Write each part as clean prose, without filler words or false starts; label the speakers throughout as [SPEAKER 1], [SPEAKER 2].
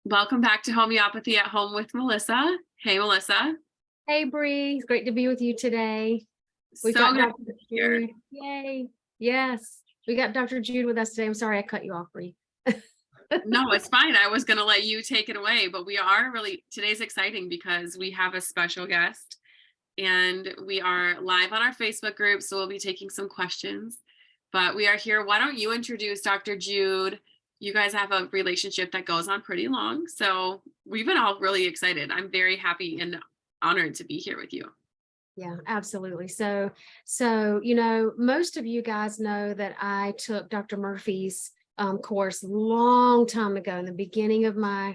[SPEAKER 1] Welcome back to Homeopathy at Home with Melissa. Hey, Melissa.
[SPEAKER 2] Hey, Bree. It's great to be with you today. We've
[SPEAKER 1] So
[SPEAKER 2] got
[SPEAKER 1] good to
[SPEAKER 2] Dr.
[SPEAKER 1] be here.
[SPEAKER 2] Jude. Yay. Yes. We got Dr. Jude with us today. I'm sorry I cut you off, Bree.
[SPEAKER 1] No, it's fine. I was going to let you take it away, but today's exciting because we have a special guest and we are live on our Facebook group. So we'll be taking some questions, but we are here. Why don't you introduce Dr. Jude? You guys have a relationship that goes on pretty long. So we've been all really excited. I'm very happy and honored to be here with you.
[SPEAKER 2] Yeah, absolutely. So, most of you guys know that I took Dr. Murphy's course long time ago in the beginning of my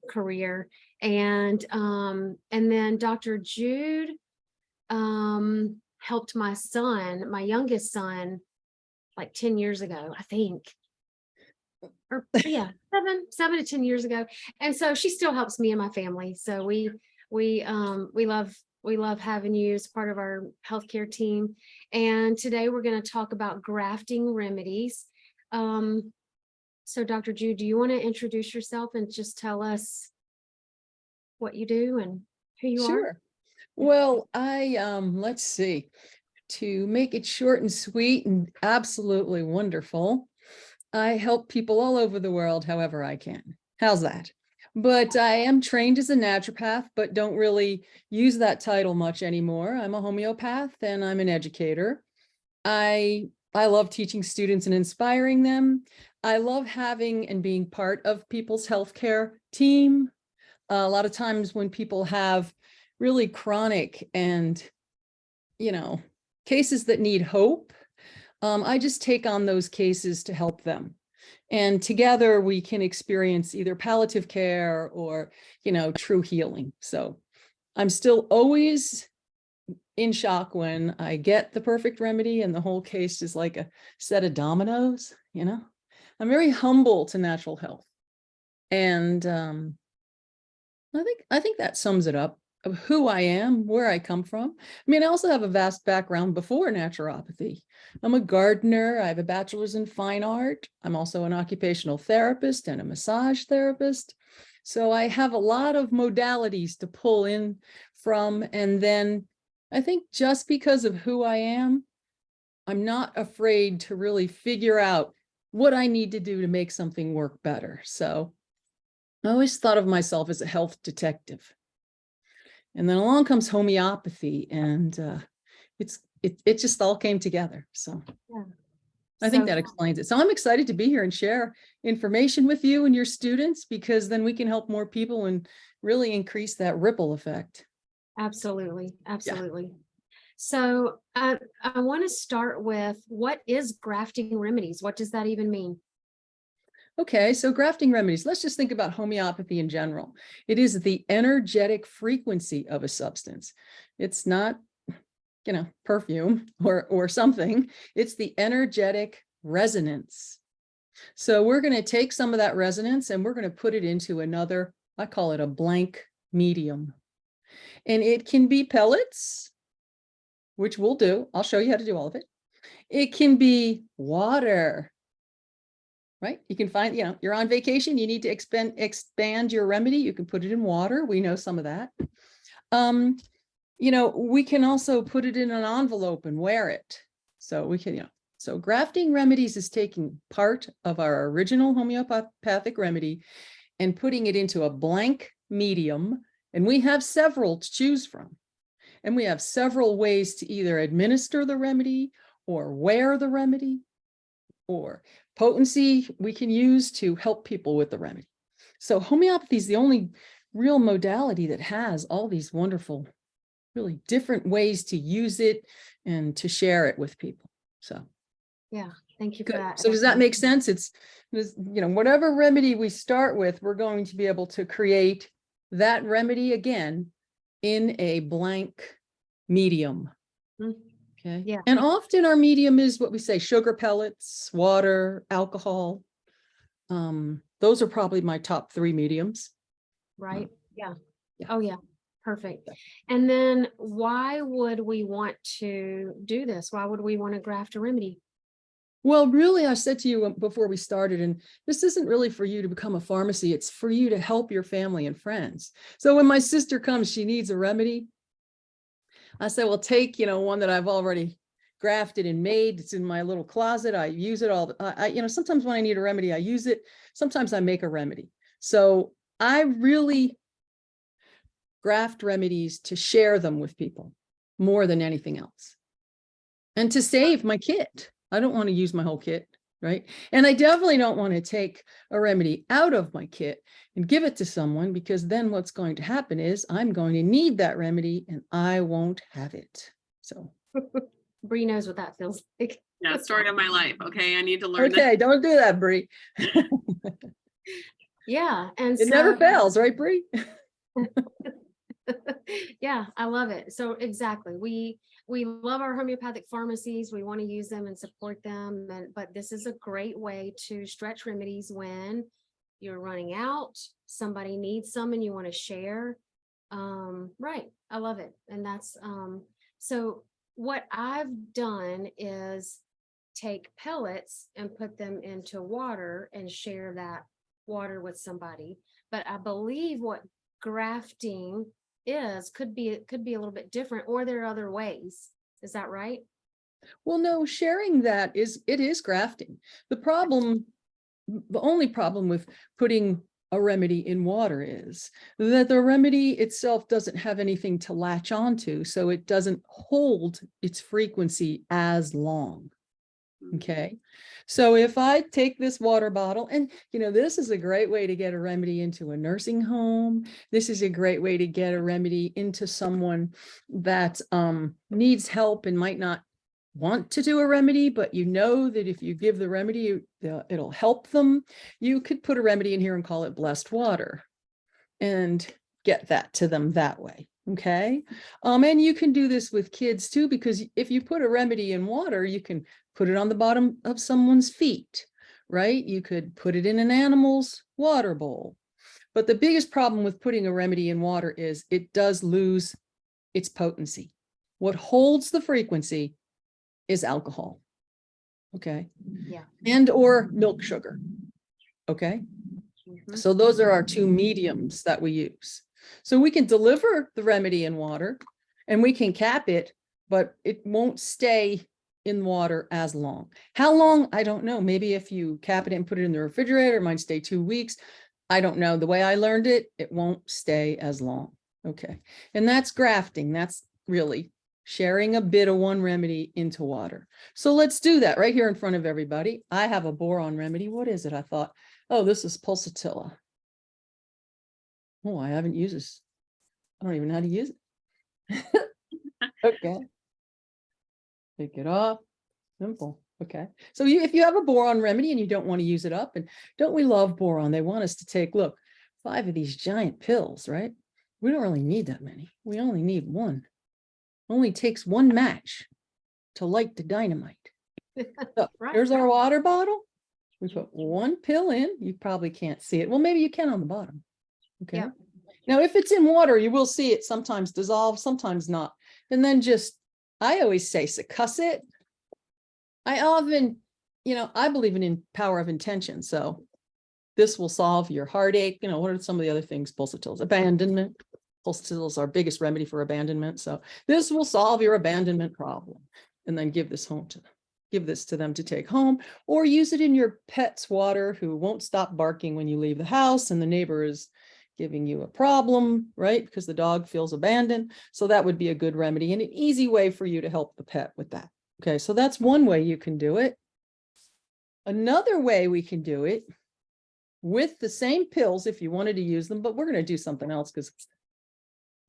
[SPEAKER 2] career. And then Dr. Jude helped my son, my youngest son, like 10 years ago, I think. Or yeah, 7 to 10 years ago. And so she still helps me and my family. So we love having you as part of our healthcare team. And today we're going to talk about grafting remedies. So Dr. Jude, do you want to introduce yourself and just tell us what you do and who you are?
[SPEAKER 3] Sure. Well, let's see, to make it short and sweet and absolutely wonderful, I help people all over the world however I can. How's that? But I am trained as a naturopath, but don't really use that title much anymore. I'm a homeopath and I'm an educator. I love teaching students and inspiring them. I love having and being part of people's healthcare team. A lot of times when people have really chronic and, cases that need hope, I just take on those cases to help them. And together we can experience either palliative care or, true healing. So I'm still always in shock when I get the perfect remedy and the whole case is like a set of dominoes, I'm very humble to natural health. And I think that sums it up of who I am, where I come from. I mean, I also have a vast background before naturopathy. I'm a gardener. I have a bachelor's in fine art. I'm also an occupational therapist and a massage therapist. So I have a lot of modalities to pull in from. And then I think just because of who I am, I'm not afraid to really figure out what I need to do to make something work better. So I always thought of myself as a health detective. And then along comes homeopathy, and it just all came together. So
[SPEAKER 2] Yeah.
[SPEAKER 3] I think that explains it. So I'm excited to be here and share information with you and your students, because then we can help more people and really increase that ripple effect.
[SPEAKER 2] Absolutely. Absolutely. Yeah. So I want to start with, what is grafting remedies? What does that even mean?
[SPEAKER 3] Okay, so grafting remedies, let's just think about homeopathy in general. It is the energetic frequency of a substance. It's not, perfume or something. It's the energetic resonance. So we're going to take some of that resonance and we're going to put it into another, I call it a blank medium. And it can be pellets, which we'll do. I'll show you how to do all of it. It can be water. Right? You can find, you're on vacation, you need to expand your remedy. You can put it in water. We know some of that. We can also put it in an envelope and wear it. So we can, so grafting remedies is taking part of our original homeopathic remedy and putting it into a blank medium. And we have several to choose from. And we have several ways to either administer the remedy or wear the remedy, or potency we can use to help people with the remedy. So homeopathy is the only real modality that has all these wonderful, really different ways to use it and to share it with people. So
[SPEAKER 2] yeah, thank you for that.
[SPEAKER 3] So does that make sense? It's, whatever remedy we start with, we're going to be able to create that remedy again in a blank medium.
[SPEAKER 2] Mm-hmm.
[SPEAKER 3] Okay.
[SPEAKER 2] Yeah.
[SPEAKER 3] And often our medium is what we say, sugar pellets, water, alcohol. Those are probably my top 3 mediums.
[SPEAKER 2] Right. Yeah.
[SPEAKER 3] Yeah.
[SPEAKER 2] Oh, yeah. Perfect. And then why would we want to do this? Why would we want to graft a remedy?
[SPEAKER 3] Well, really, I said to you before we started, and this isn't really for you to become a pharmacy. It's for you to help your family and friends. So when my sister comes, she needs a remedy. I said, well, take, one that I've already grafted and made. It's in my little closet. I use it all. Sometimes when I need a remedy, I use it. Sometimes I make a remedy. So I really graft remedies to share them with people more than anything else. And to save my kit. I don't want to use my whole kit, right? And I definitely don't want to take a remedy out of my kit and give it to someone, because then what's going to happen is I'm going to need that remedy and I won't have it. So.
[SPEAKER 2] Bree knows what that feels like.
[SPEAKER 1] Yeah, story of my life. Okay, I need to learn
[SPEAKER 3] Okay, don't do that, Bree.
[SPEAKER 2] Yeah, and
[SPEAKER 3] It never
[SPEAKER 2] so
[SPEAKER 3] fails, right, Bree?
[SPEAKER 2] yeah, I love it. So exactly, we love our homeopathic pharmacies. We want to use them and support them, but this is a great way to stretch remedies when you're running out, somebody needs some and you want to share. Right, I love it. And that's so what I've done is take pellets and put them into water and share that water with somebody. But I believe what grafting could be a little bit different, or there are other ways. Is that right?
[SPEAKER 3] Well, no, sharing that it is grafting. The only problem with putting a remedy in water is that the remedy itself doesn't have anything to latch onto, so it doesn't hold its frequency as long. Okay. So if I take this water bottle, and this is a great way to get a remedy into a nursing home. This is a great way to get a remedy into someone that needs help and might not want to do a remedy, but that if you give the remedy, it'll help them. You could put a remedy in here and call it blessed water and get that to them that way. Okay. And you can do this with kids too, because if you put a remedy in water, you can put it on the bottom of someone's feet, right? You could put it in an animal's water bowl. But the biggest problem with putting a remedy in water is it does lose its potency. What holds the frequency is alcohol. Okay.
[SPEAKER 2] Yeah.
[SPEAKER 3] And or milk sugar. Okay.
[SPEAKER 2] Mhm.
[SPEAKER 3] So those are our two mediums that we use. So we can deliver the remedy in water and we can cap it, but it won't stay in water as long. How long? I don't know. Maybe if you cap it and put it in the refrigerator, it might stay 2 weeks. I don't know. The way I learned it, it won't stay as long. Okay. And that's grafting. That's really sharing a bit of one remedy into water. So let's do that right here in front of everybody. I have a boron remedy. What is it? I thought, oh, this is pulsatilla. Oh, I haven't used this. I don't even know how to use it. Okay. Take it off. Simple. Okay. So if you have a boron remedy and you don't want to use it up, and don't we love boron? They want us to take, look, 5 of these giant pills, right? We don't really need that many. We only need one. Only takes 1 match to light the dynamite. So
[SPEAKER 2] Right.
[SPEAKER 3] here's our water bottle. We put 1 pill in. You probably can't see it. Well, maybe you can on the bottom. Okay.
[SPEAKER 2] Yeah.
[SPEAKER 3] Now, if it's in water, you will see it sometimes dissolve, sometimes not. And then I always say, succuss it. I often, I believe in power of intention. So this will solve your heartache. What are some of the other things? Pulsatillas, abandonment. Pulsatillas are our biggest remedy for abandonment. So this will solve your abandonment problem. And then give this to them to take home, or use it in your pet's water who won't stop barking when you leave the house and the neighbor is giving you a problem, right? Because the dog feels abandoned. So that would be a good remedy and an easy way for you to help the pet with that. Okay, so that's one way you can do it. Another way we can do it with the same pills if you wanted to use them, but we're going to do something else because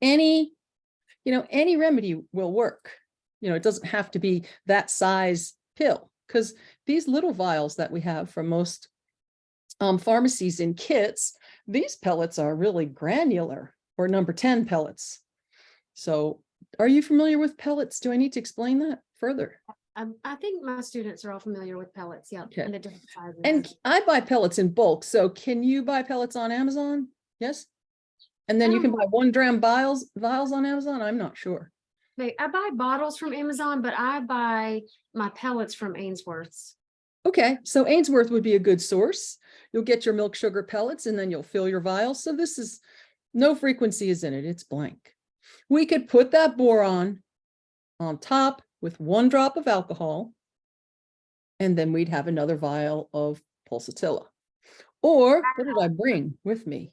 [SPEAKER 3] any remedy will work. It doesn't have to be that size pill, because these little vials that we have from most pharmacies in kits, these pellets are really granular, or number 10 pellets. So are you familiar with pellets? Do I need to explain that further?
[SPEAKER 2] I think my students are all familiar with pellets. Yeah.
[SPEAKER 3] Okay.
[SPEAKER 2] And the different sizes.
[SPEAKER 3] And I buy pellets in bulk. So can you buy pellets on Amazon? Yes. And then you can buy 1 gram vials on Amazon. I'm not sure.
[SPEAKER 2] I buy bottles from Amazon, but I buy my pellets from Ainsworth's.
[SPEAKER 3] Okay, so Ainsworth would be a good source. You'll get your milk sugar pellets and then you'll fill your vial. So this is no frequency is in it. It's blank. We could put that boron on top with 1 drop of alcohol, and then we'd have another vial of pulsatilla. Or what did I bring with me?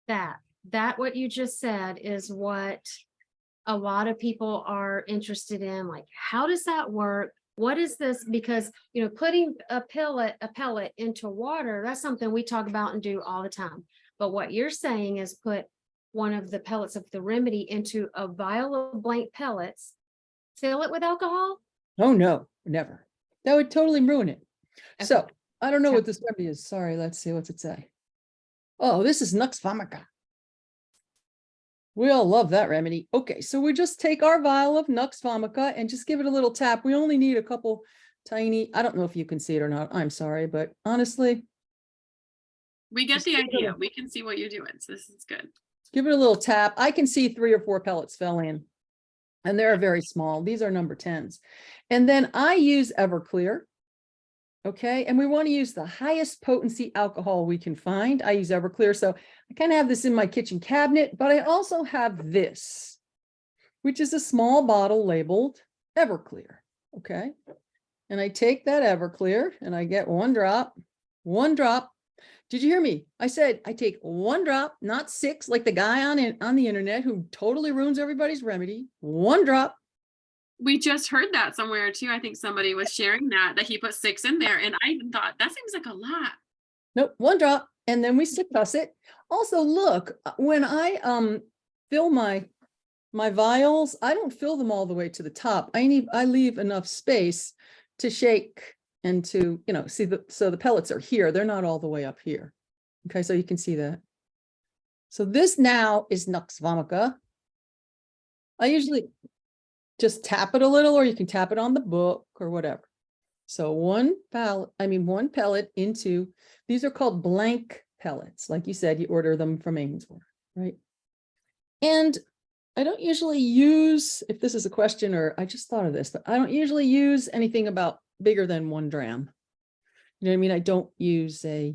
[SPEAKER 2] That what you just said is what a lot of people are interested in. Like, how does that work? What is this? Because, putting a pellet into water, that's something we talk about and do all the time. But what you're saying is put one of the pellets of the remedy into a vial of blank pellets, fill it with alcohol.
[SPEAKER 3] Oh, no, never. That would totally ruin it. So
[SPEAKER 2] Okay.
[SPEAKER 3] I don't know
[SPEAKER 2] Tell-
[SPEAKER 3] what this remedy is. Sorry, let's see. What's it say? Oh, this is Nux vomica. We all love that remedy. Okay, so we just take our vial of Nux vomica and just give it a little tap. We only need a couple tiny, I don't know if you can see it or not. I'm sorry, but honestly,
[SPEAKER 1] We get
[SPEAKER 3] Just
[SPEAKER 1] the
[SPEAKER 3] give it a-
[SPEAKER 1] idea. We can see what you're doing. So this is good.
[SPEAKER 3] give it a little tap. I can see 3 or 4 pellets fell in, and they're very small. These are number 10s. And then I use Everclear. Okay, and we want to use the highest potency alcohol we can find. I use Everclear, so I kind of have this in my kitchen cabinet, but I also have this, which is a small bottle labeled Everclear. Okay, and I take that Everclear and I get 1 drop, 1 drop. Did you hear me? I said I take 1 drop, not 6, like the guy on the internet who totally ruins everybody's remedy. 1 drop.
[SPEAKER 1] We just heard that somewhere too. I think somebody was sharing that he put 6 in there. And I even thought that seems like a lot.
[SPEAKER 3] Nope, 1 drop, and then we succus it. Also, look, when I fill my vials, I don't fill them all the way to the top. I leave enough space to shake and to, see so the pellets are here. They're not all the way up here. Okay, so you can see that. So this now is Nux vomica. I usually just tap it a little, or you can tap it on the book or whatever. So 1 pellet into, these are called blank pellets. Like you said, you order them from Ainsworth, right? And I don't usually use, if this is a question, or I just thought of this, but I don't usually use anything about bigger than 1 dram. You know what I mean? I don't use a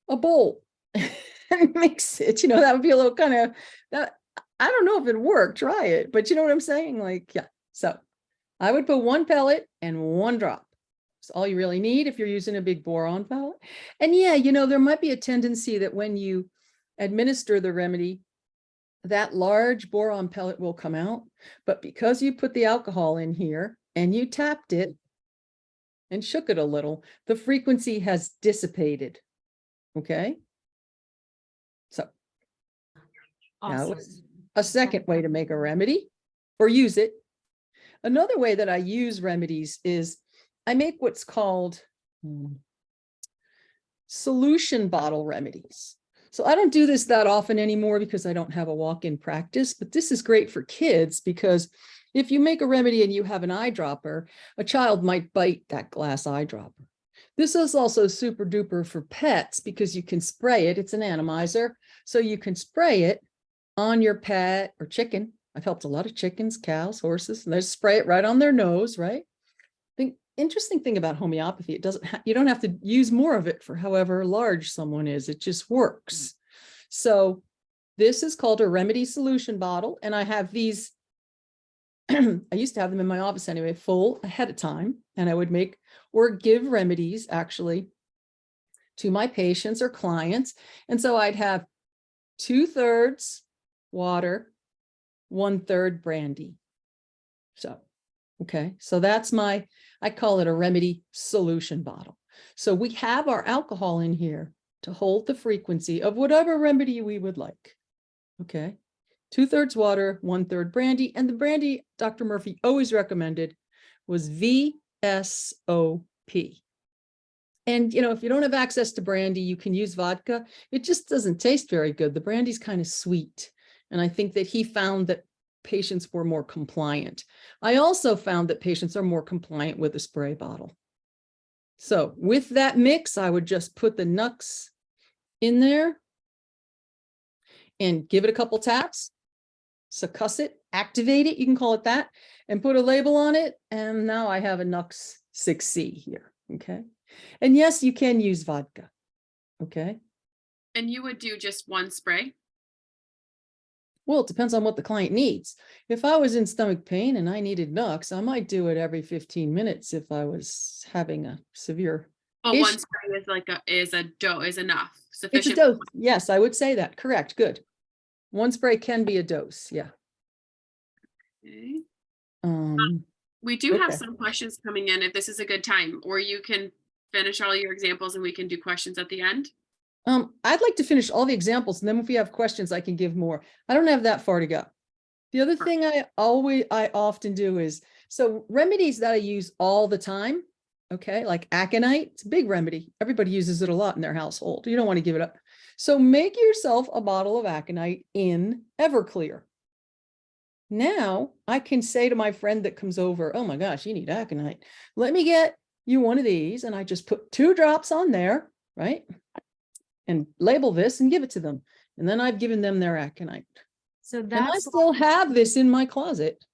[SPEAKER 3] bowl and mix it, that would be a little kind of that. I don't know if it worked, try it, but you know what I'm saying? Like, yeah. So I would put 1 pellet and 1 drop. That's all you really need if you're using a big boron pellet. And yeah, there might be a tendency that when you administer the remedy, that large boron pellet will come out. But because you put the alcohol in here and you tapped it and shook it a little, the frequency has dissipated. Okay. So now
[SPEAKER 2] Awesome.
[SPEAKER 3] a second way to make a remedy or use it. Another way that I use remedies is I make what's called solution bottle remedies. So I don't do this that often anymore because I don't have a walk-in practice, but this is great for kids because if you make a remedy and you have an eyedropper, a child might bite that glass eyedropper. This is also super duper for pets because you can spray it. It's an atomizer. So you can spray it on your pet or chicken. I've helped a lot of chickens, cows, horses, and they spray it right on their nose, right? The interesting thing about homeopathy, it doesn't you don't have to use more of it for however large someone is. It just works. So this is called a remedy solution bottle. And I have these, I used to have them in my office anyway, full ahead of time. And I would make or give remedies actually to my patients or clients. And so I'd have 2/3 water, 1/3 brandy. So, okay, so that's I call it a remedy solution bottle. So we have our alcohol in here to hold the frequency of whatever remedy we would like. Okay, 2/3 water, 1/3 brandy. And the brandy Dr. Murphy always recommended was VSOP. And, if you don't have access to brandy, you can use vodka. It just doesn't taste very good. The brandy's kind of sweet. And I think that he found that patients were more compliant. I also found that patients are more compliant with a spray bottle. So with that mix, I would just put the Nux in there and give it a couple taps, succuss it, activate it, you can call it that, and put a label on it. And now I have a Nux 6C here. Okay. And yes, you can use vodka. Okay.
[SPEAKER 1] And you would do just one spray?
[SPEAKER 3] Well, it depends on what the client needs. If I was in stomach pain and I needed Nux, I might do it every 15 minutes if I was having a severe
[SPEAKER 1] But one
[SPEAKER 3] issue.
[SPEAKER 1] spray is like is enough,
[SPEAKER 3] It's a
[SPEAKER 1] sufficient.
[SPEAKER 3] dose. Yes, I would say that. Correct. Good. One spray can be a dose. Yeah.
[SPEAKER 1] Okay.
[SPEAKER 3] Um,
[SPEAKER 1] We do have
[SPEAKER 3] Okay.
[SPEAKER 1] some questions coming in if this is a good time, or you can finish all your examples and we can do questions at the end.
[SPEAKER 3] I'd like to finish all the examples, and then if we have questions, I can give more. I don't have that far to go. The other thing I often do is, so remedies that I use all the time, okay, like aconite, it's a big remedy. Everybody uses it a lot in their household. You don't want to give it up. So make yourself a bottle of aconite in Everclear. Now I can say to my friend that comes over, oh my gosh, you need aconite. Let me get you one of these. And I just put 2 drops on there, right? And label this and give it to them. And then I've given them their aconite.
[SPEAKER 2] So
[SPEAKER 3] And I
[SPEAKER 2] that's,
[SPEAKER 3] still have this in my closet.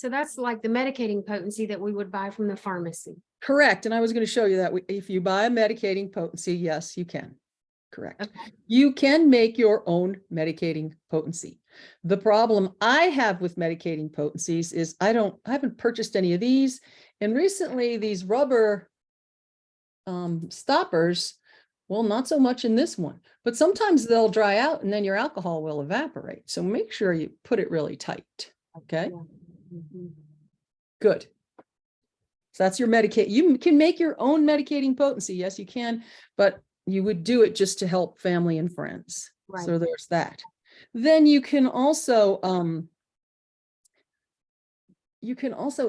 [SPEAKER 2] so that's like the medicating potency that we would buy from the pharmacy.
[SPEAKER 3] Correct. And I was going to show you that if you buy a medicating potency, yes, you can. Correct.
[SPEAKER 2] Okay.
[SPEAKER 3] You can make your own medicating potency. The problem I have with medicating potencies is I haven't purchased any of these. And recently these rubber stoppers, well, not so much in this one, but sometimes they'll dry out and then your alcohol will evaporate. So make sure you put it really tight. Okay.
[SPEAKER 2] Yeah. Mhm.
[SPEAKER 3] Good. So that's your medicate. You can make your own medicating potency. Yes, you can, but you would do it just to help family and friends.
[SPEAKER 2] Right.
[SPEAKER 3] So there's that. Then you can also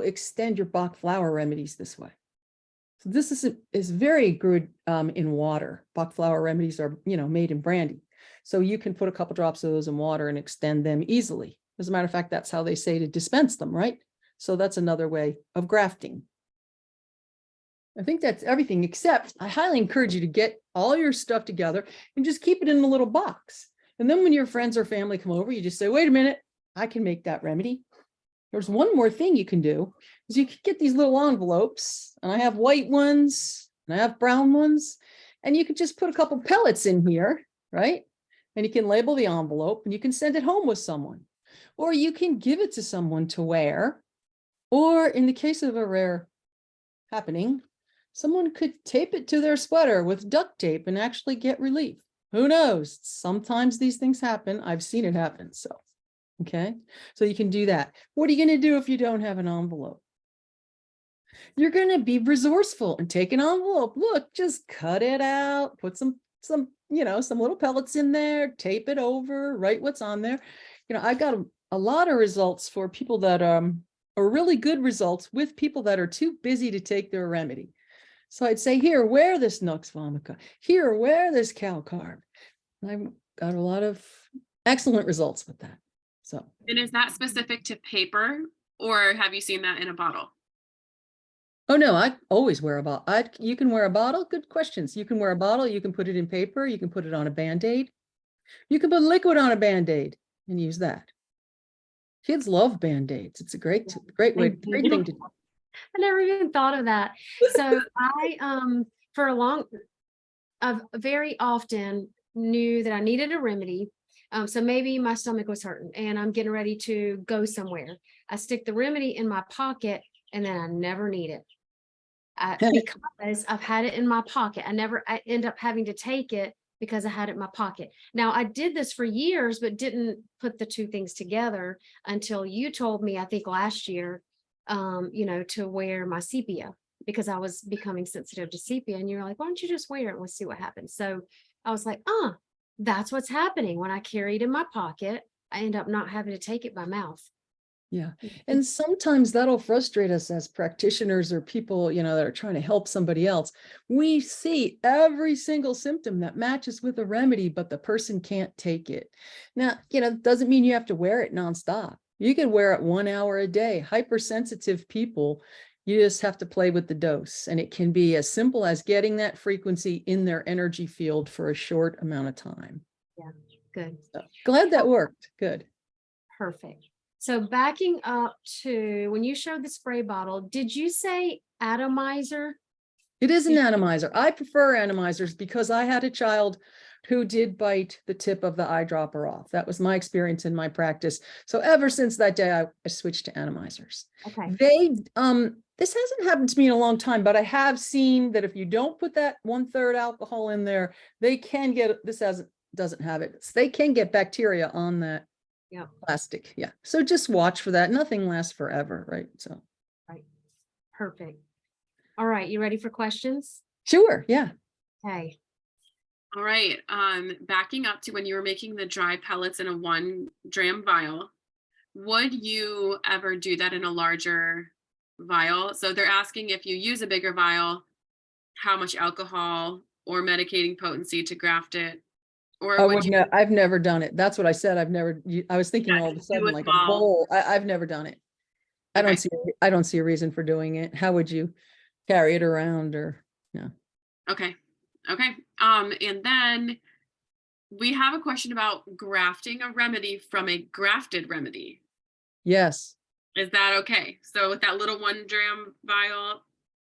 [SPEAKER 3] extend your Bach flower remedies this way. So this is very good in water. Bach flower remedies are, made in brandy. So you can put a couple drops of those in water and extend them easily. As a matter of fact, that's how they say to dispense them, right? So that's another way of grafting. I think that's everything, except I highly encourage you to get all your stuff together and just keep it in a little box. And then when your friends or family come over, you just say, wait a minute, I can make that remedy. There's one more thing you can do, is you can get these little envelopes, and I have white ones and I have brown ones, and you can just put a couple pellets in here, right? And you can label the envelope and you can send it home with someone, or you can give it to someone to wear, or in the case of a rare happening, someone could tape it to their sweater with duct tape and actually get relief. Who knows? Sometimes these things happen. I've seen it happen. So, okay. So you can do that. What are you going to do if you don't have an envelope? You're going to be resourceful and take an envelope. Look, just cut it out, put some little pellets in there, tape it over, write what's on there. I got a lot of results for people that are really good results with people that are too busy to take their remedy. So I'd say, here, wear this Nux vomica. Here, wear this CalCarb. And I've got a lot of excellent results with that. So.
[SPEAKER 1] And is that specific to paper, or have you seen that in a bottle?
[SPEAKER 3] Oh no, I always wear a bottle. You can wear a bottle. Good questions. You can wear a bottle. You can put it in paper. You can put it on a Band-Aid. You can put liquid on a Band-Aid and use that. Kids love Band-Aids. It's a great way, great thing to do.
[SPEAKER 2] I never even thought of that. So I very often knew that I needed a remedy. So maybe my stomach was hurting and I'm getting ready to go somewhere. I stick the remedy in my pocket and then I never need it. Because I've had it in my pocket. I end up having to take it because I had it in my pocket. Now I did this for years, but didn't put the two things together until you told me, I think last year, to wear my sepia, because I was becoming sensitive to sepia, and you're like, why don't you just wear it and we'll see what happens. So I was like, that's what's happening. When I carry it in my pocket, I end up not having to take it by mouth.
[SPEAKER 3] Yeah. And sometimes that'll frustrate us as practitioners or people, that are trying to help somebody else. We see every single symptom that matches with a remedy, but the person can't take it. Now, doesn't mean you have to wear it nonstop. You can wear it 1 hour a day. Hypersensitive people, you just have to play with the dose. And it can be as simple as getting that frequency in their energy field for a short amount of time.
[SPEAKER 2] Yeah, good.
[SPEAKER 3] So, glad that worked. Good.
[SPEAKER 2] Perfect. So backing up to when you showed the spray bottle, did you say atomizer?
[SPEAKER 3] It is an atomizer. I prefer atomizers because I had a child who did bite the tip of the eyedropper off. That was my experience in my practice. So ever since that day, I switched to atomizers.
[SPEAKER 2] Okay.
[SPEAKER 3] This hasn't happened to me in a long time, but I have seen that if you don't put that 1/3 alcohol in there, they can get, doesn't have it. They can get bacteria on that
[SPEAKER 2] Yeah.
[SPEAKER 3] plastic. Yeah. So just watch for that. Nothing lasts forever, right? So.
[SPEAKER 2] Right. Perfect. All right. You ready for questions?
[SPEAKER 3] Sure. Yeah.
[SPEAKER 2] Okay.
[SPEAKER 1] All right. Backing up to when you were making the dry pellets in a 1 dram vial, would you ever do that in a larger vial? So they're asking if you use a bigger vial, how much alcohol or medicating potency to graft it, or would you
[SPEAKER 3] I've never done it. That's what I said. I was thinking all of a
[SPEAKER 1] just do
[SPEAKER 3] sudden
[SPEAKER 1] a
[SPEAKER 3] like a
[SPEAKER 1] small?
[SPEAKER 3] bowl. I've never done it. I
[SPEAKER 1] Okay.
[SPEAKER 3] don't see a reason for doing it. How would you carry it around or no?
[SPEAKER 1] Okay. Okay. And then we have a question about grafting a remedy from a grafted remedy.
[SPEAKER 3] Yes.
[SPEAKER 1] Is that okay? So with that little 1 dram vial.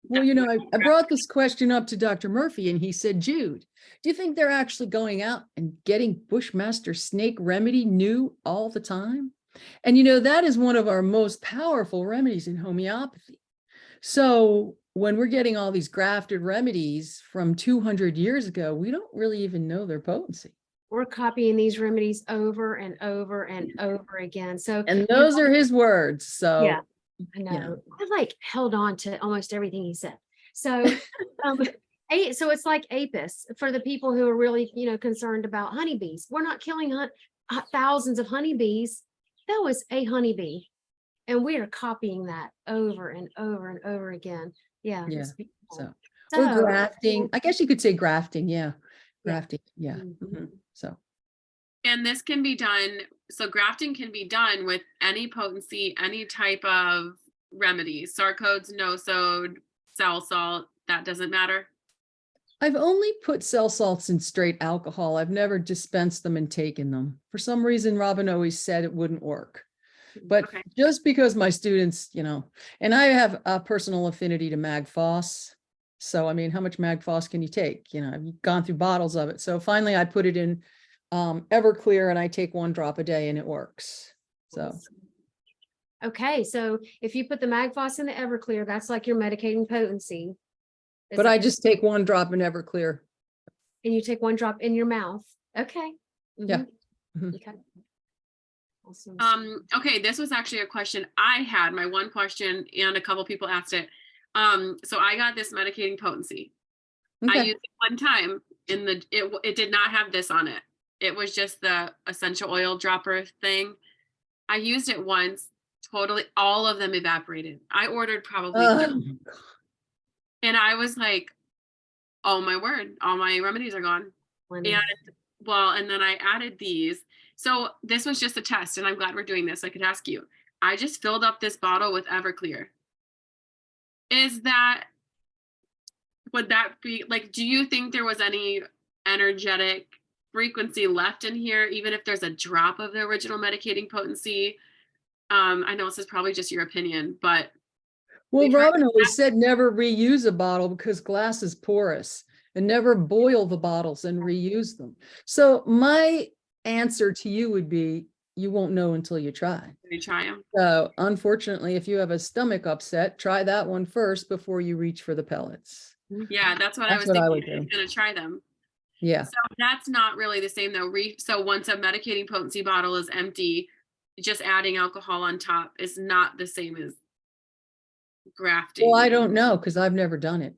[SPEAKER 3] Well, I brought this question up to Dr. Murphy and he said, Jude, do you think they're actually going out and getting Bushmaster snake remedy new all the time? And that is one of our most powerful remedies in homeopathy. So when we're getting all these grafted remedies from 200 years ago, we don't really even know their potency.
[SPEAKER 2] We're copying these remedies over and over and over again. So,
[SPEAKER 3] And those are his words. So
[SPEAKER 2] yeah, I know. I held on to almost everything he said. So, so it's like Apis for the people who are really, concerned about honeybees. We're not killing thousands of honeybees. That was a honeybee. And we are copying that over and over and over again. Yeah.
[SPEAKER 3] Yeah.
[SPEAKER 2] it's beautiful.
[SPEAKER 3] Or grafting. I guess you could say grafting. Yeah. Grafting. Yeah.
[SPEAKER 2] Mhm.
[SPEAKER 3] So.
[SPEAKER 1] And this can be done, so grafting can be done with any potency, any type of remedy, Sarcodes, no-sode, cell salt, that doesn't matter.
[SPEAKER 3] I've only put cell salts in straight alcohol. I've never dispensed them and taken them. For some reason, Robin always said it wouldn't work. But
[SPEAKER 1] Okay.
[SPEAKER 3] just because my students, and I have a personal affinity to Magphos. So, how much Magphos can you take? I've gone through bottles of it. So finally I put it in Everclear and I take 1 drop a day and it works. So.
[SPEAKER 2] Okay, so if you put the Magphos in the Everclear, that's like your medicating potency.
[SPEAKER 3] But I just take 1 drop in Everclear.
[SPEAKER 2] And you take 1 drop in your mouth. Okay.
[SPEAKER 3] Yeah. Mhm.
[SPEAKER 2] Okay. Awesome.
[SPEAKER 1] Okay, this was actually a question I had, my one question, and a couple people asked it. So I got this medicating potency. I
[SPEAKER 3] Okay.
[SPEAKER 1] used it one time it did not have this on it. It was just the essential oil dropper thing. I used it once, totally all of them evaporated. I ordered probably 30, and I was like, oh my word, all my remedies are gone. And then I added these. So this was just a test, and I'm glad we're doing this. I could ask you. I just filled up this bottle with Everclear. Would that be like, do you think there was any energetic frequency left in here, even if there's a drop of the original medicating potency? I know this is probably just your opinion, but.
[SPEAKER 3] Well, Robin always said never reuse a bottle because glass is porous, and never boil the bottles and reuse them. So my answer to you would be, you won't know until you try.
[SPEAKER 1] You try them.
[SPEAKER 3] So unfortunately, if you have a stomach upset, try that one first before you reach for the pellets.
[SPEAKER 1] Yeah, that's what I was
[SPEAKER 3] That's what I
[SPEAKER 1] thinking.
[SPEAKER 3] would
[SPEAKER 1] I was
[SPEAKER 3] do.
[SPEAKER 1] gonna try them.
[SPEAKER 3] Yeah.
[SPEAKER 1] So that's not really the same though. So once a medicating potency bottle is empty, just adding alcohol on top is not the same as grafting.
[SPEAKER 3] Well, I don't know because I've never done it.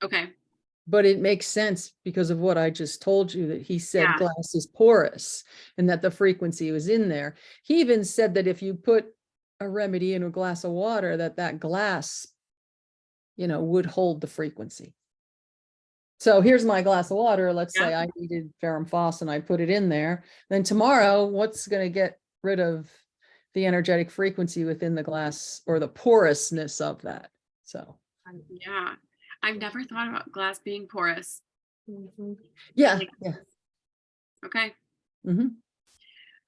[SPEAKER 1] Okay.
[SPEAKER 3] But it makes sense because of what I just told you, that he said
[SPEAKER 1] Yeah.
[SPEAKER 3] glass is porous and that the frequency was in there. He even said that if you put a remedy in a glass of water, that glass, would hold the frequency. So here's my glass of water. Let's say I needed ferrum phos and I put it in there. Then tomorrow, what's going to get rid of the energetic frequency within the glass or the porousness of that? So.
[SPEAKER 1] Yeah. I've never thought about glass being porous.
[SPEAKER 3] Yeah.
[SPEAKER 1] Okay.
[SPEAKER 3] Mm-hmm.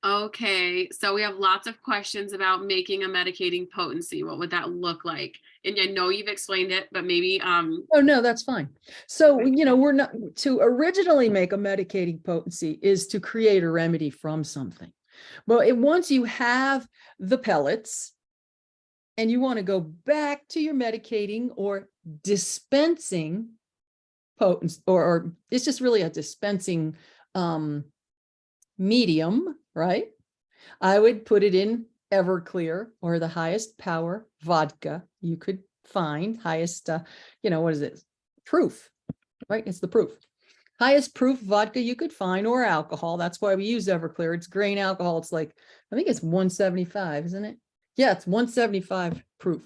[SPEAKER 1] Okay, so we have lots of questions about making a medicating potency. What would that look like? And I know you've explained it, but maybe
[SPEAKER 3] Oh, no, that's fine. So,
[SPEAKER 1] Okay.
[SPEAKER 3] we're not, to originally make a medicating potency is to create a remedy from something. Well, once you have the pellets and you want to go back to your medicating or dispensing potency, or it's just really a dispensing medium, right? I would put it in Everclear or the highest power vodka you could find, highest, what is it? Proof, right? It's the proof. Highest proof vodka you could find, or alcohol. That's why we use Everclear. It's grain alcohol. It's like, I think it's 175, isn't it? Yeah, it's 175 proof.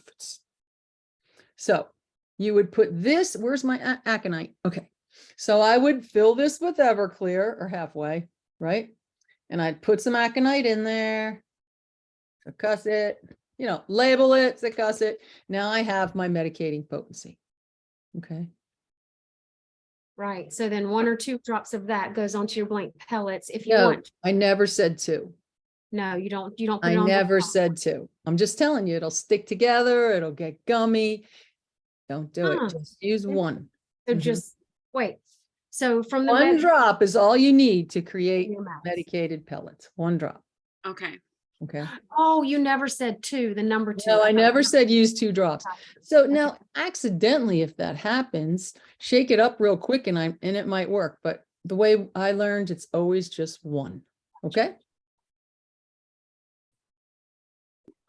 [SPEAKER 3] So you would put this, where's my aconite? Okay. So I would fill this with Everclear, or halfway, right? And I'd put some aconite in there, succuss it, label it, succuss it. Now I have my medicating potency. Okay.
[SPEAKER 2] Right. So then 1 or 2 drops of that goes onto your blank pellets. If you
[SPEAKER 3] No,
[SPEAKER 2] want,
[SPEAKER 3] I never said two.
[SPEAKER 2] no, you don't put
[SPEAKER 3] I
[SPEAKER 2] it on. the
[SPEAKER 3] never
[SPEAKER 2] top.
[SPEAKER 3] said two. I'm just telling you, it'll stick together. It'll get gummy. Don't do it.
[SPEAKER 2] Huh.
[SPEAKER 3] Just use one.
[SPEAKER 2] So
[SPEAKER 3] Mhm.
[SPEAKER 2] just wait. So from the
[SPEAKER 3] One drop is all you need to
[SPEAKER 2] in
[SPEAKER 3] create
[SPEAKER 2] your mouth.
[SPEAKER 3] medicated pellets. One drop.
[SPEAKER 1] okay.
[SPEAKER 3] Okay.
[SPEAKER 2] Oh, you never said 2, the number 2.
[SPEAKER 3] No, I
[SPEAKER 2] thought-
[SPEAKER 3] never said use 2 drops. So
[SPEAKER 2] Okay.
[SPEAKER 3] now accidentally, if that happens, shake it up real quick and it might work. But the way I learned, it's always just one. Okay.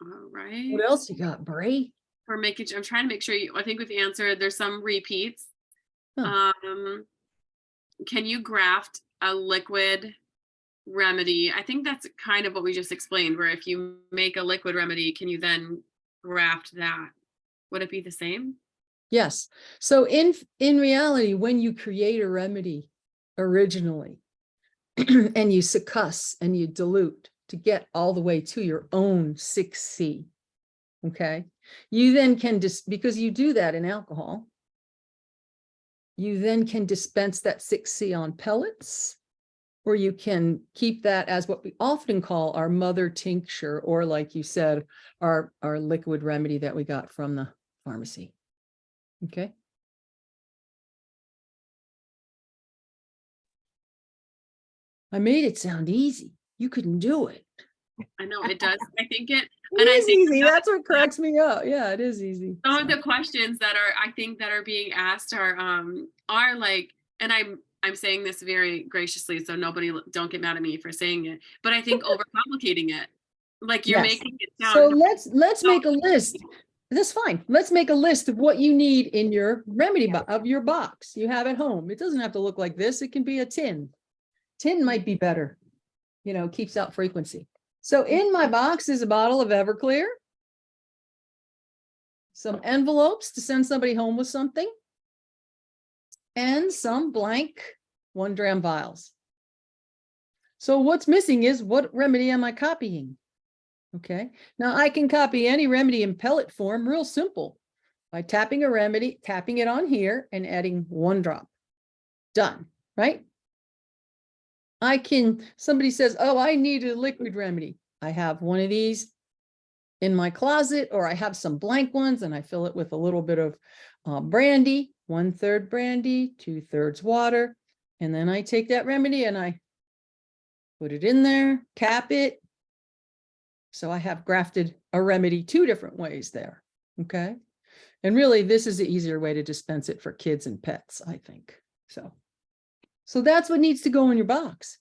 [SPEAKER 1] All right.
[SPEAKER 3] What else you got, Bray?
[SPEAKER 1] We're making I'm trying to make sure I think we've answered. There's some repeats.
[SPEAKER 3] Huh.
[SPEAKER 1] Can you graft a liquid remedy? I think that's kind of what we just explained, where if you make a liquid remedy, can you then graft that? Would it be the same?
[SPEAKER 3] Yes. So in reality, when you create a remedy originally and you succuss and you dilute to get all the way to your own 6C, okay, you then can because you do that in alcohol, you then can dispense that 6C on pellets, or you can keep that as what we often call our mother tincture, or like you said, our liquid remedy that we got from the pharmacy. Okay. I made it sound easy. You couldn't do it.
[SPEAKER 1] I know it does. I think it,
[SPEAKER 3] It
[SPEAKER 1] and I
[SPEAKER 3] is
[SPEAKER 1] think
[SPEAKER 3] easy. That's what cracks me up. Yeah, it is easy.
[SPEAKER 1] some of
[SPEAKER 3] So,
[SPEAKER 1] the questions that I think that are being asked are like, and I'm saying this very graciously, so nobody don't get mad at me for saying it, but I think overcomplicating it. Like you're
[SPEAKER 3] yes.
[SPEAKER 1] making it
[SPEAKER 3] So
[SPEAKER 1] sound
[SPEAKER 3] let's
[SPEAKER 1] so
[SPEAKER 3] make a list. That's fine. Let's make a list of what you need in your remedy of your box you have at home. It doesn't have to look like this. It can be a tin. Tin might be better. Keeps out frequency. So in my box is a bottle of Everclear, some envelopes to send somebody home with something, and some blank 1 gram vials. So what's missing is, what remedy am I copying? Okay, now I can copy any remedy in pellet form real simple by tapping a remedy, tapping it on here and adding 1 drop. Done, right? Somebody says, oh, I need a liquid remedy. I have one of these in my closet, or I have some blank ones and I fill it with a little bit of brandy, 1/3 brandy, 2/3 water. And then I take that remedy and I put it in there, cap it. So I have grafted a remedy 2 different ways there. Okay. And really, this is the easier way to dispense it for kids and pets, I think. So that's what needs to go in your box.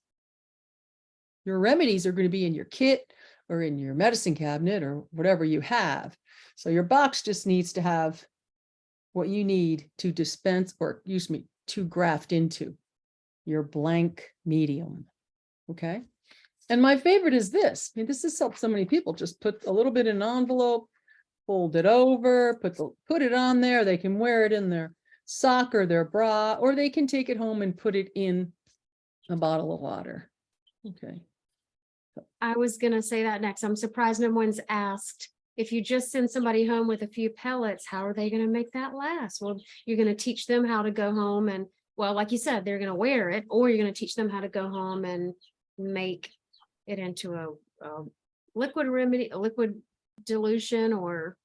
[SPEAKER 3] Your remedies are going to be in your kit or in your medicine cabinet or whatever you have. So your box just needs to have what you need to dispense, or to graft into your blank medium. Okay. And my favorite is this. I mean, this has helped so many people. Just put a little bit in an envelope, fold it over, put it on there. They can wear it in their sock or their bra, or they can take it home and put it in a bottle of water. Okay.
[SPEAKER 2] I was gonna say that next. I'm surprised no one's asked, if you just send somebody home with a few pellets, how are they gonna make that last? Well, you're gonna teach them how to go home and, well, like you said, they're gonna wear it, or you're gonna teach them how to go home and make it into a liquid remedy, a liquid dilution, or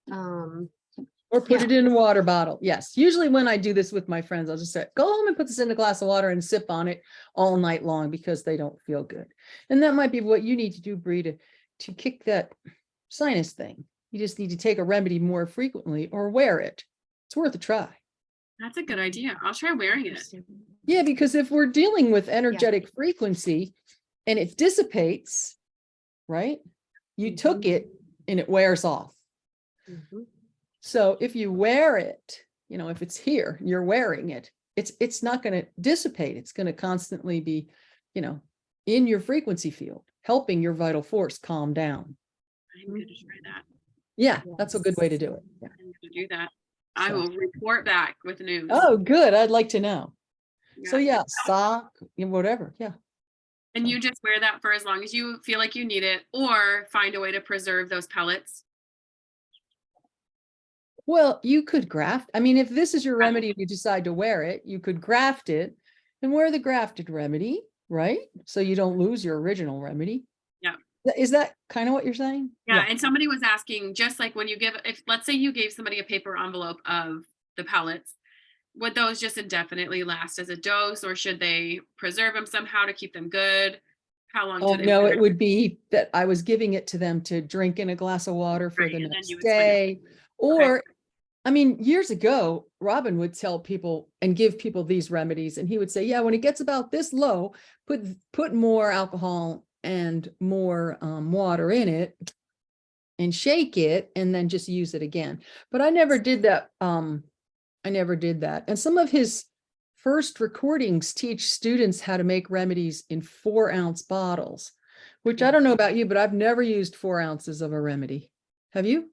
[SPEAKER 3] Or put
[SPEAKER 2] Yeah.
[SPEAKER 3] it in a water bottle. Yes. Usually when I do this with my friends, I'll just say, go home and put this in a glass of water and sip on it all night long because they don't feel good. And that might be what you need to do, Bree, to kick that sinus thing. You just need to take a remedy more frequently or wear it. It's worth a try.
[SPEAKER 1] That's a good idea. I'll try wearing it.
[SPEAKER 3] Yeah, because if we're dealing with energetic frequency and it dissipates, right? You took it and it wears off.
[SPEAKER 2] Mhm.
[SPEAKER 3] So if you wear it, if it's here, you're wearing it, it's not going to dissipate. It's going to constantly be, in your frequency field, helping your vital force calm down.
[SPEAKER 1] I'm going to try that.
[SPEAKER 3] Yeah, that's a good way to do it. Yeah.
[SPEAKER 1] I'm going to do that. I
[SPEAKER 3] So-
[SPEAKER 1] will report back with news.
[SPEAKER 3] Oh, good. I'd like to know. So
[SPEAKER 1] Yeah.
[SPEAKER 3] yeah, sock, whatever. Yeah.
[SPEAKER 1] And you just wear that for as long as you feel like you need it, or find a way to preserve those pellets.
[SPEAKER 3] Well, you could graft. I mean, if this is your remedy and you decide to wear it, you could graft it and wear the grafted remedy, right? So you don't lose your original remedy.
[SPEAKER 1] Yeah.
[SPEAKER 3] Is that kind of what you're saying?
[SPEAKER 1] Yeah. And somebody was asking, just like when you give, if let's say you gave somebody a paper envelope of the pellets, would those just indefinitely last as a dose, or should they preserve them somehow to keep them good? How long
[SPEAKER 3] Oh,
[SPEAKER 1] do they
[SPEAKER 3] no,
[SPEAKER 1] work?
[SPEAKER 3] it would be that I was giving it to them to drink in a glass of water for
[SPEAKER 1] Right,
[SPEAKER 3] the
[SPEAKER 1] and then
[SPEAKER 3] next
[SPEAKER 1] you would swing it.
[SPEAKER 3] day. Or, I mean, years ago, Robin would tell people and give people these remedies, and he would say, yeah, when it gets about this low, put more alcohol and more water in it and shake it, and then just use it again. But I never did that. I never did that. And some of his first recordings teach students how to make remedies in 4-ounce bottles, which I don't know about you, but I've never used 4 ounces of a remedy. Have you?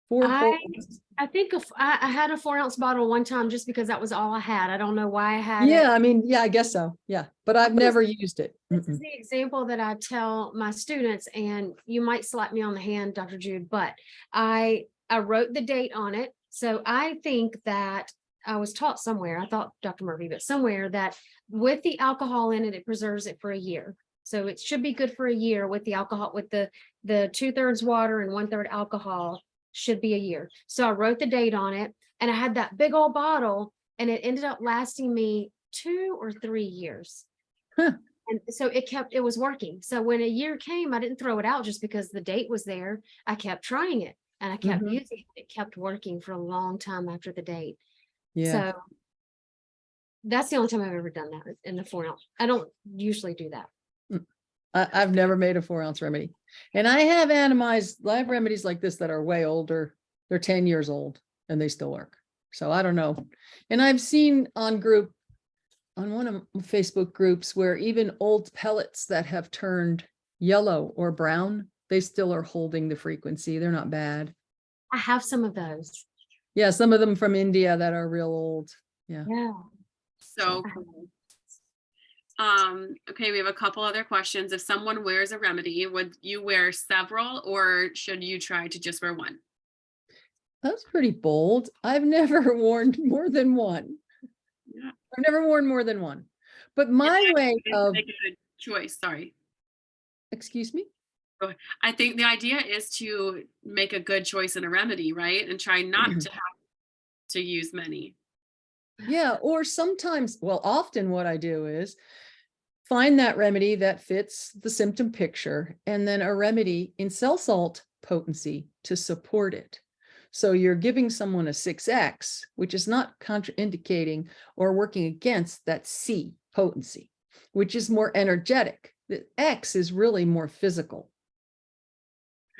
[SPEAKER 3] Four ounces?
[SPEAKER 2] I think I had a 4-ounce bottle one time just because that was all I had. I don't know why I had it.
[SPEAKER 3] Yeah, I mean, yeah, I guess so. Yeah, but I've never used it.
[SPEAKER 2] This is the example that I tell my students, and you might slap me on the hand, Dr. Jude, but I wrote the date on it. So I think that I was taught somewhere, I thought Dr. Murphy, but somewhere, that with the alcohol in it, it preserves it for a year. So it should be good for a year with the alcohol, with the 2/3 water and 1/3 alcohol, should be a year. So I wrote the date on it, and I had that big old bottle, and it ended up lasting me 2 or 3 years.
[SPEAKER 3] Huh.
[SPEAKER 2] And so it was working. So when a year came, I didn't throw it out just because the date was there. I kept trying it and I kept
[SPEAKER 3] Mhm.
[SPEAKER 2] using it. It kept working for a long time after the date.
[SPEAKER 3] Yeah.
[SPEAKER 2] So that's the only time I've ever done that in the 4-ounce. I don't usually do that.
[SPEAKER 3] I've never made a 4-ounce remedy. And I have remedies like this that are way older. They're 10 years old and they still work. So I don't know. And I've seen on one of my Facebook groups where even old pellets that have turned yellow or brown, they still are holding the frequency. They're not bad.
[SPEAKER 2] I have some of those.
[SPEAKER 3] Yeah, some of them from India that are real old. Yeah.
[SPEAKER 2] Yeah.
[SPEAKER 1] So cool. Okay, we have a couple other questions. If someone wears a remedy, would you wear several, or should you try to just wear one?
[SPEAKER 3] That's pretty bold. I've never worn more than one.
[SPEAKER 1] Yeah.
[SPEAKER 3] I've never worn more than one. But my way of,
[SPEAKER 1] Make a good choice. Sorry.
[SPEAKER 3] excuse me?
[SPEAKER 1] I think the idea is to make a good choice in a remedy, right? And try not to have to use many.
[SPEAKER 3] Yeah, or sometimes, well, often what I do is find that remedy that fits the symptom picture, and then a remedy in cell salt potency to support it. So you're giving someone a 6X, which is not contraindicating or working against that C potency, which is more energetic. The X is really more physical.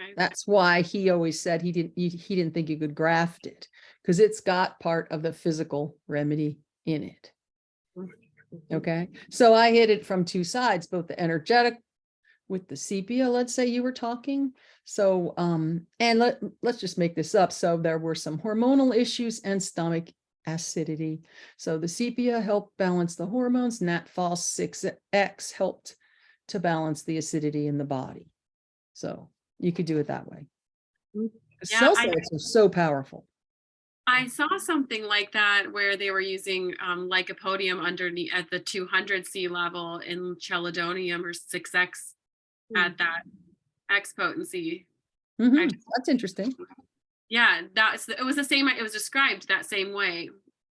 [SPEAKER 1] Okay.
[SPEAKER 3] That's why he always said he didn't think you could graft it, because it's got part of the physical remedy in it. Okay, so I hit it from two sides, both the energetic with the sepia, let's say you were talking. So, and let's just make this up. So there were some hormonal issues and stomach acidity. So the sepia helped balance the hormones. Natfos 6X helped to balance the acidity in the body. So you could do it that way.
[SPEAKER 1] Yeah,
[SPEAKER 3] Cell salts are so powerful.
[SPEAKER 1] I saw something like that where they were using lycopodium underneath at the 200 C level in chelidonium or 6X at that X potency.
[SPEAKER 3] Mhm,
[SPEAKER 1] just-
[SPEAKER 3] that's interesting.
[SPEAKER 1] Yeah, it was the same, it was described that same way,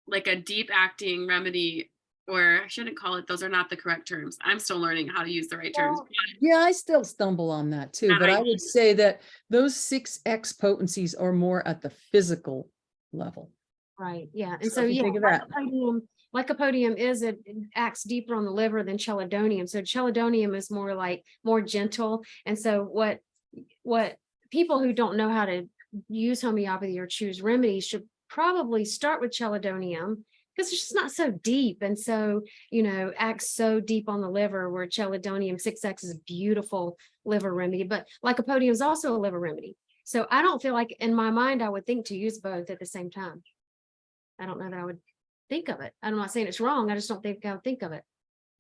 [SPEAKER 1] like a deep acting remedy, or I shouldn't call it, those are not the correct terms. I'm still learning how to use the right terms.
[SPEAKER 3] Well, yeah, I still stumble on that too, but I would say that those 6x potencies are more at the physical level.
[SPEAKER 2] Right, yeah, and
[SPEAKER 3] So
[SPEAKER 2] so,
[SPEAKER 3] if you
[SPEAKER 2] yeah,
[SPEAKER 3] think of that.
[SPEAKER 2] lycopodium it acts deeper on the liver than chelidonium. So chelidonium is more gentle. And so what people who don't know how to use homeopathy or choose remedies should probably start with chelidonium, because it's just not so deep. And so, acts so deep on the liver, where chelidonium 6x is a beautiful liver remedy, but lycopodium is also a liver remedy. So I don't feel like, in my mind, I would think to use both at the same time. I don't know that I would think of it. I'm not saying it's wrong. I just don't think I would think of it.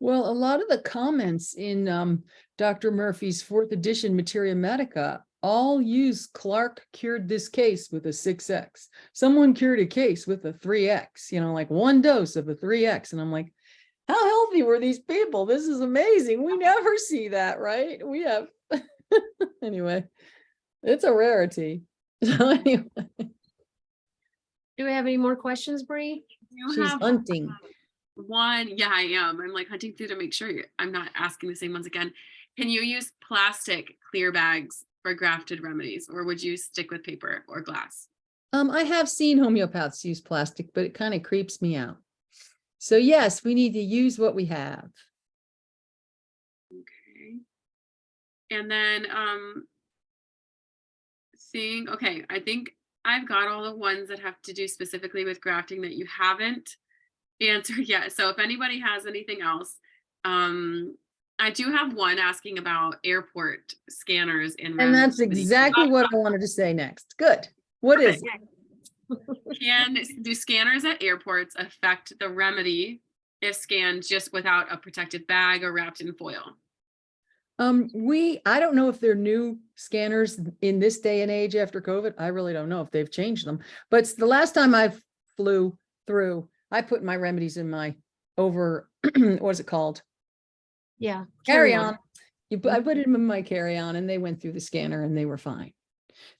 [SPEAKER 3] Well, a lot of the comments in Dr. Murphy's 4th edition Materia Medica all use Clark cured this case with a 6x. Someone cured a case with a 3x, like one dose of a 3x. And I'm like, how healthy were these people? This is amazing. We never see that, right? We have, anyway, it's a rarity. So anyway,
[SPEAKER 2] Do we have any more questions, Bree?
[SPEAKER 1] You
[SPEAKER 3] she's
[SPEAKER 1] have
[SPEAKER 3] hunting.
[SPEAKER 1] one. Yeah, I am. I'm like hunting through to make sure I'm not asking the same ones again. Can you use plastic clear bags for grafted remedies, or would you stick with paper or glass?
[SPEAKER 3] I have seen homeopaths use plastic, but it kind of creeps me out. So yes, we need to use what we have.
[SPEAKER 1] Okay. And then okay, I think I've got all the ones that have to do specifically with grafting that you haven't answered yet. So if anybody has anything else, I do have one asking about airport scanners and
[SPEAKER 3] And that's
[SPEAKER 1] remedies.
[SPEAKER 3] exactly what I wanted to say next. Good. What is it?
[SPEAKER 1] Do scanners at airports affect the remedy if scanned just without a protected bag or wrapped in foil?
[SPEAKER 3] I don't know if they're new scanners in this day and age after COVID. I really don't know if they've changed them, but it's the last time I flew through, I put my remedies in my what is it called?
[SPEAKER 2] Yeah.
[SPEAKER 3] Carry-on. I put them in my carry-on and they went through the scanner and they were fine.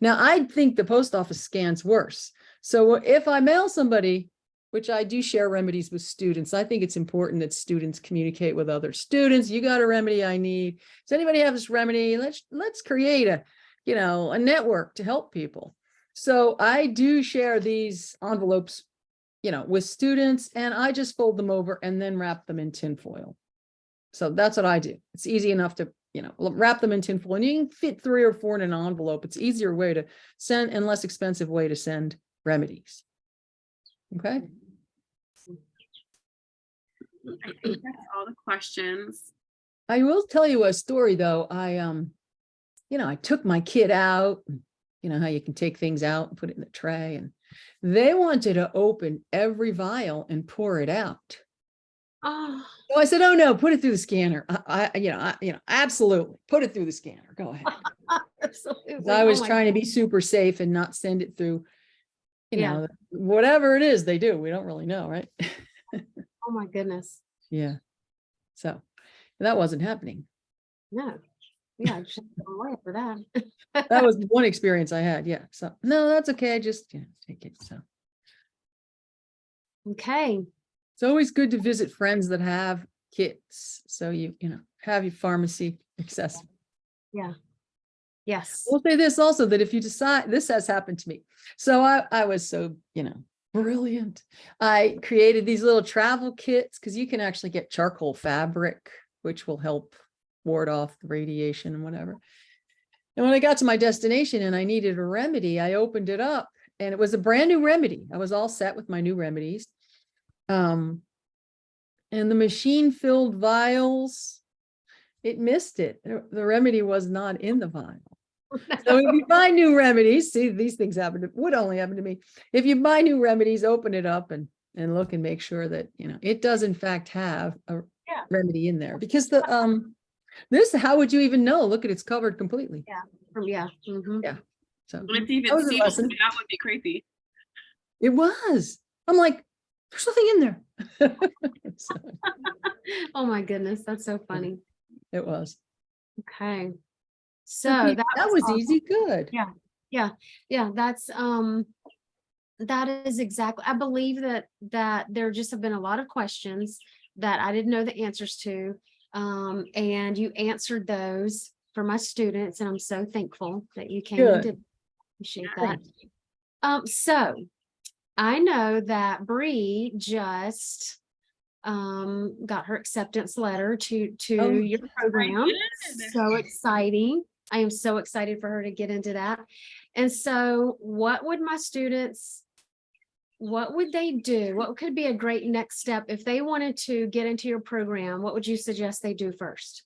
[SPEAKER 3] Now, I think the post office scans worse. So if I mail somebody, which I do share remedies with students, I think it's important that students communicate with other students. You got a remedy I need. Does anybody have this remedy? Let's create a network to help people. So I do share these envelopes, with students, and I just fold them over and then wrap them in tinfoil. So that's what I do. It's easy enough to, wrap them in tinfoil, and you can fit 3 or 4 in an envelope. It's easier way to send and less expensive way to send remedies. Okay.
[SPEAKER 1] I think that's all the questions.
[SPEAKER 3] I will tell you a story though. I took my kid out, how you can take things out and put it in the tray, and they wanted to open every vial and pour it out.
[SPEAKER 2] Oh,
[SPEAKER 3] So I said, "Oh no, put it through the scanner." Absolutely, put it through the scanner. Go ahead.
[SPEAKER 2] absolutely.
[SPEAKER 3] I was
[SPEAKER 2] Oh my
[SPEAKER 3] trying to be super safe and not send it through,
[SPEAKER 2] Yeah.
[SPEAKER 3] whatever it is they do. We don't really know, right?
[SPEAKER 2] Oh my goodness.
[SPEAKER 3] Yeah. So that wasn't happening.
[SPEAKER 2] No. Yeah, I just away for that.
[SPEAKER 3] That was one experience I had. Yeah. So no, that's okay. I just take it. So
[SPEAKER 2] Okay.
[SPEAKER 3] it's always good to visit friends that have kits. So you have your pharmacy accessible.
[SPEAKER 2] Yeah. Yes.
[SPEAKER 3] We'll say this also, that if you decide, this has happened to me. So I was so, brilliant. I created these little travel kits because you can actually get charcoal fabric, which will help ward off the radiation and whatever. And when I got to my destination and I needed a remedy, I opened it up and it was a brand new remedy. I was all set with my new remedies. And the machine filled vials, it missed it. The remedy was not in the vial. So if you buy new remedies, see, these things would only happen to me. If you buy new remedies, open it up and look and make sure that, it does in fact have a remedy in there, because how would you even know? Look at it's covered completely.
[SPEAKER 2] Yeah. Mhm.
[SPEAKER 3] Yeah. So
[SPEAKER 1] Well, it's even
[SPEAKER 3] that was a
[SPEAKER 1] sealed.
[SPEAKER 3] lesson.
[SPEAKER 1] That would be crazy.
[SPEAKER 3] It was. I'm like, there's nothing in there. So,
[SPEAKER 2] Oh my goodness. That's so funny.
[SPEAKER 3] it was.
[SPEAKER 2] Okay. So
[SPEAKER 3] Okay,
[SPEAKER 2] that
[SPEAKER 3] that
[SPEAKER 2] was
[SPEAKER 3] was easy, good.
[SPEAKER 2] Yeah. Yeah, that is exactly, I believe that there just have been a lot of questions that I didn't know the answers to. And you answered those for my students, and I'm so thankful that you came and
[SPEAKER 3] Good.
[SPEAKER 2] did. Appreciate that.
[SPEAKER 3] Thanks.
[SPEAKER 2] So I know that Bree just got her acceptance letter to
[SPEAKER 3] Oh,
[SPEAKER 2] your program.
[SPEAKER 1] did.
[SPEAKER 2] So exciting. I am so excited for her to get into that. And so what would my students, what would they do? What could be a great next step if they wanted to get into your program? What would you suggest they do first?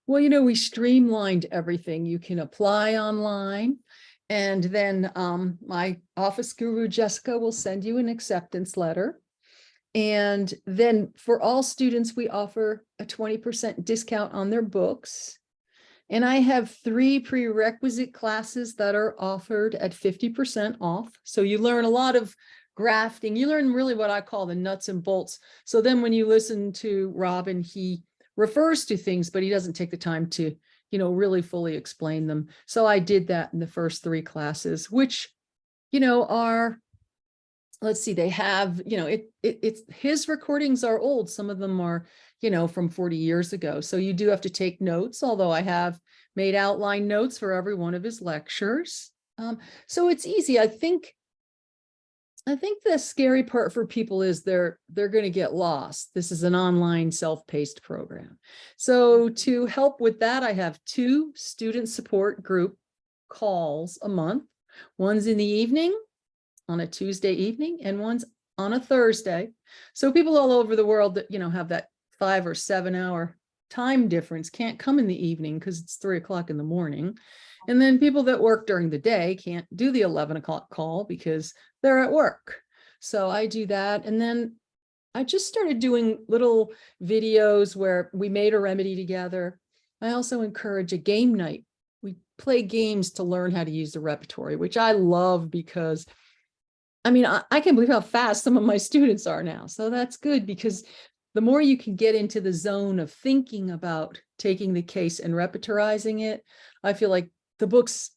[SPEAKER 3] well, we streamlined everything. You can apply online. And then my office guru, Jessica, will send you an acceptance letter. And then for all students, we offer a 20% discount on their books. And I have 3 prerequisite classes that are offered at 50% off. So you learn a lot of grafting. You learn really what I call the nuts and bolts. So then when you listen to Robin, he refers to things, but he doesn't take the time to, really fully explain them. So I did that in the first 3 classes, which, are, let's see, they have, it's his recordings are old. Some of them are, from 40 years ago. So you do have to take notes, although I have made outline notes for every one of his lectures. So it's easy. I think the scary part for people is they're going to get lost. This is an online self-paced program. So to help with that, I have 2 student support group calls a month. One's in the evening on a Tuesday evening and one's on a Thursday. So people all over the world that, have that 5 or 7 hour time difference can't come in the evening because it's 3 o'clock in the morning. And then people that work during the day can't do the 11 o'clock call because they're at work. So I do that. And then I just started doing little videos where we made a remedy together. I also encourage a game night. We play games to learn how to use the repertory, which I love because I can't believe how fast some of my students are now. So that's good because the more you can get into the zone of thinking about taking the case and repertorizing it, I feel like the books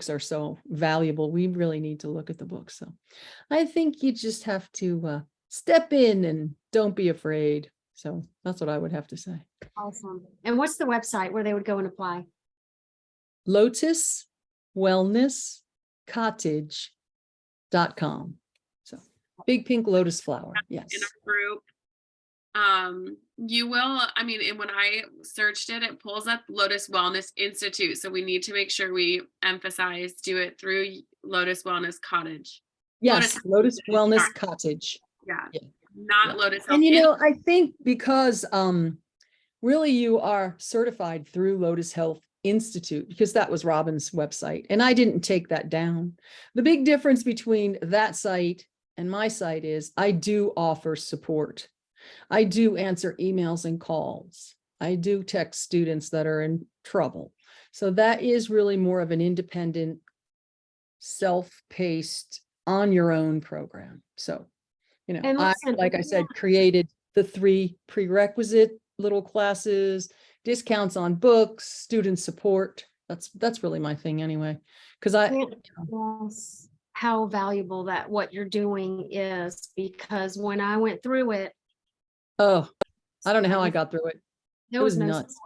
[SPEAKER 3] are so valuable. We really need to look at the books. So I think you just have to step in and don't be afraid. So that's what I would have to say.
[SPEAKER 2] Awesome. And what's the website where they would go and apply?
[SPEAKER 3] Lotus Wellness Cottage.com. So big pink lotus flower. Yes.
[SPEAKER 1] In our group. You will, and when I searched it, it pulls up Lotus Wellness Institute. So we need to make sure we emphasize, do it through Lotus Wellness Cottage.
[SPEAKER 3] Yes, Lotus Wellness Cottage.
[SPEAKER 1] Yeah.
[SPEAKER 3] Yeah.
[SPEAKER 1] Not
[SPEAKER 3] Yeah.
[SPEAKER 1] Lotus.
[SPEAKER 3] And I think because really you are certified through Lotus Health Institute, because that was Robin's website, and I didn't take that down. The big difference between that site and my site is I do offer support. I do answer emails and calls. I do text students that are in trouble. So that is really more of an independent, self-paced, on your own program. So,
[SPEAKER 2] And
[SPEAKER 3] I,
[SPEAKER 2] listen,
[SPEAKER 3] like I said, created the 3 prerequisite little classes, discounts on books, student support. That's really my thing anyway. Because
[SPEAKER 2] yes, how valuable that what you're doing is, because when I went through it,
[SPEAKER 3] I don't know how I got through it.
[SPEAKER 2] there
[SPEAKER 3] It
[SPEAKER 2] was
[SPEAKER 3] was
[SPEAKER 2] no,
[SPEAKER 3] nuts.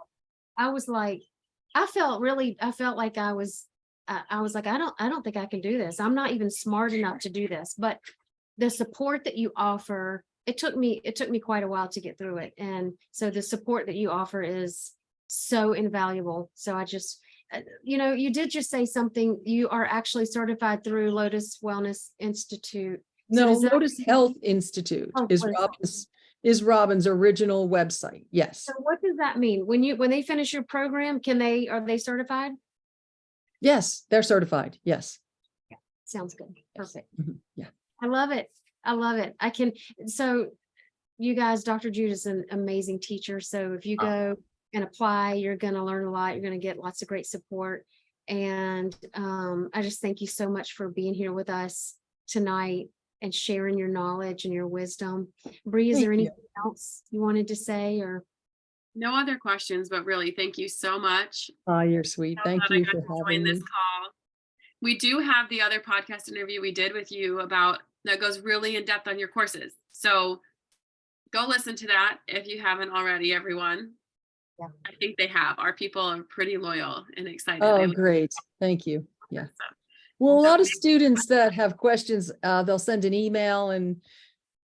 [SPEAKER 2] I was like, I felt like I was like, I don't think I can do this. I'm not even smart enough to do this. But the support that you offer, it took me quite a while to get through it. And so the support that you offer is so invaluable. So I just, you did just say something, you are actually certified through Lotus Wellness Institute. So
[SPEAKER 3] No,
[SPEAKER 2] does that
[SPEAKER 3] Lotus Health Institute
[SPEAKER 2] Oh,
[SPEAKER 3] is
[SPEAKER 2] Lotus
[SPEAKER 3] Robin's original website. Yes.
[SPEAKER 2] So what does that mean? When they finish your program, are they certified?
[SPEAKER 3] Yes, they're certified. Yes.
[SPEAKER 2] Sounds good. Perfect.
[SPEAKER 3] Yeah.
[SPEAKER 2] I love it. I love it. So you guys, Dr. Jude is an amazing teacher. So if you go and apply, you're going to learn a lot. You're going to get lots of great support. And I just thank you so much for being here with us tonight and sharing your knowledge and your wisdom. Bree, is there anything else you wanted to say or?
[SPEAKER 1] No other questions, but really, thank you so much.
[SPEAKER 3] Oh, you're sweet.
[SPEAKER 1] So
[SPEAKER 3] Thank
[SPEAKER 1] glad I
[SPEAKER 3] you
[SPEAKER 1] got
[SPEAKER 3] for
[SPEAKER 1] to join
[SPEAKER 3] having me.
[SPEAKER 1] this call. We do have the other podcast interview we did with you about that goes really in depth on your courses. So go listen to that if you haven't already, everyone.
[SPEAKER 2] Yeah.
[SPEAKER 1] I think they have. Our people are pretty loyal and excited.
[SPEAKER 3] Oh,
[SPEAKER 1] They
[SPEAKER 3] great. Thank you. Yeah.
[SPEAKER 1] so-
[SPEAKER 3] Well, a lot of
[SPEAKER 1] Okay.
[SPEAKER 3] students that have questions, they'll send an email and,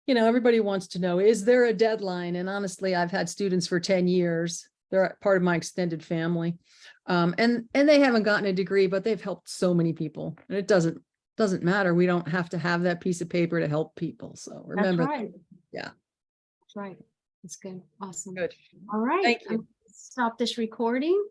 [SPEAKER 3] everybody wants to know, is there a deadline? And honestly, I've had students for 10 years. They're part of my extended family. And they haven't gotten a degree, but they've helped so many people. And it doesn't matter. We don't have to have that piece of paper to help people. So
[SPEAKER 2] That's
[SPEAKER 3] remember,
[SPEAKER 2] right.
[SPEAKER 3] yeah.
[SPEAKER 2] That's right. That's good. Awesome.
[SPEAKER 3] Good.
[SPEAKER 2] All right.
[SPEAKER 3] Thank you.
[SPEAKER 2] Stop this recording.